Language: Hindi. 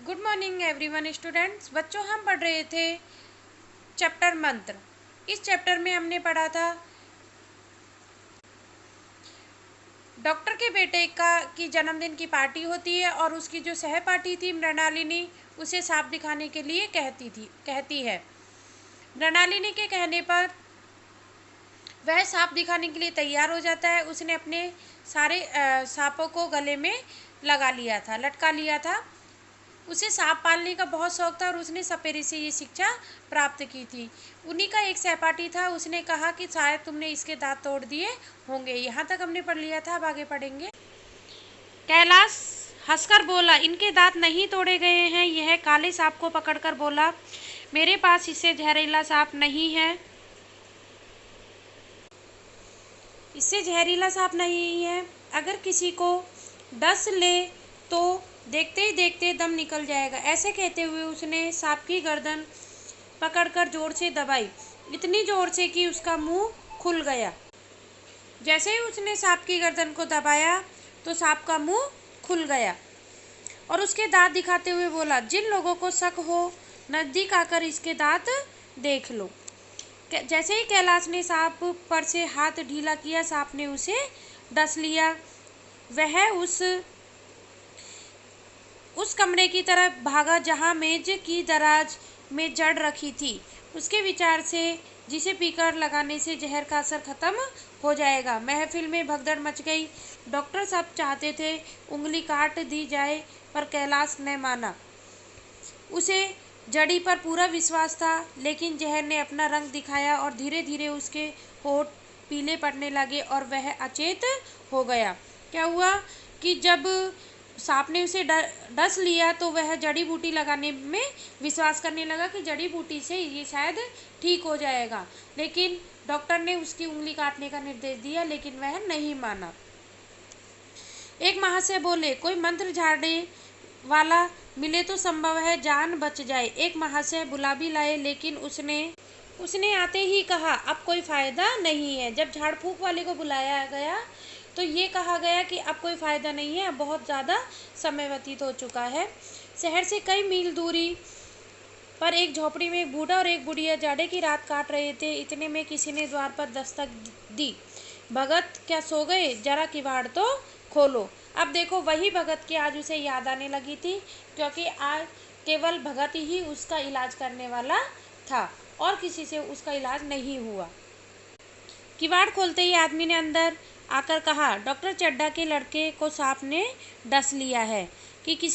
Good morning everyone students. बच्चों, हम पढ़ रहे थे चैप्टर मंत्र। इस चैप्टर में हमने पढ़ा था डॉक्टर के बेटे की जन्मदिन की पार्टी होती है और उसकी जो सहपाठी थी मृणालिनी उसे सांप दिखाने के लिए कहती है। मृणालिनी के कहने पर वह सांप दिखाने के लिए तैयार हो जाता है। उसने अपने सारे सांपों को गले में लटका लिया था। उसे सांप पालने का बहुत शौक था और उसने सपेरे से ये शिक्षा प्राप्त की थी। उन्हीं का एक सहपाठी था। उसने कहा कि शायद तुमने इसके दांत तोड़ दिए होंगे। यहाँ तक हमने पढ़ लिया था, अब आगे पढ़ेंगे। कैलाश हंसकर बोला, इनके दांत नहीं तोड़े गए हैं। यह काले सांप को पकड़कर बोला, मेरे पास इससे जहरीला सांप नहीं है। इससे जहरीला सांप नहीं है। अगर किसी को डस ले तो देखते ही देखते दम निकल जाएगा। ऐसे कहते हुए उसने सांप की गर्दन पकड़कर जोर से दबाई, इतनी जोर से कि उसका मुंह खुल गया। जैसे ही उसने सांप की गर्दन को दबाया तो सांप का मुंह खुल गया और उसके दांत दिखाते हुए बोला, जिन लोगों को शक हो नजदीक आकर इसके दांत देख लो। जैसे ही कैलाश ने सांप पर से हाथ ढीला किया, सांप ने उसे डस लिया। वह उस कमरे की तरफ भागा जहां मेज की दराज में जड़ रखी थी। उसके विचार से जिसे पीकर लगाने से जहर का असर खत्म हो जाएगा। महफिल में भगदड़ मच गई। डॉक्टर साहब चाहते थे उंगली काट दी जाए, पर कैलाश ने माना। उसे जड़ी पर पूरा विश्वास था, लेकिन जहर ने अपना रंग दिखाया और धीरे धीरे उसके होठ पीले पड़ने लगे और वह अचेत हो गया। क्या हुआ कि जब सांप ने उसे डस लिया तो वह जड़ी बूटी लगाने में विश्वास करने लगा कि जड़ी बूटी से ये शायद ठीक हो जाएगा। लेकिन डॉक्टर ने उसकी उंगली काटने का निर्देश दिया, लेकिन वह नहीं माना। एक महाशय बोले, कोई मंत्र झाड़ने वाला मिले तो संभव है जान बच जाए। एक महाशय गुलाबी लाए, लेकिन उसने आते ही कहा, अब कोई फायदा नहीं है। जब झाड़ फूक वाले को बुलाया गया तो ये कहा गया कि अब कोई फ़ायदा नहीं है, अब बहुत ज़्यादा समय व्यतीत हो चुका है। शहर से कई मील दूरी पर एक झोपड़ी में एक बूढ़ा और एक बुढ़िया जाड़े की रात काट रहे थे। इतने में किसी ने द्वार पर दस्तक दी। भगत क्या सो गए? जरा किवाड़ तो खोलो। अब देखो, वही भगत की आज उसे याद आने लगी थी, क्योंकि आज केवल भगत ही उसका इलाज करने वाला था और किसी से उसका इलाज नहीं हुआ। किवाड़ खोलते ही आदमी ने अंदर आकर कहा, डॉक्टर चड्ढा के लड़के को सांप ने डस लिया है कि किसी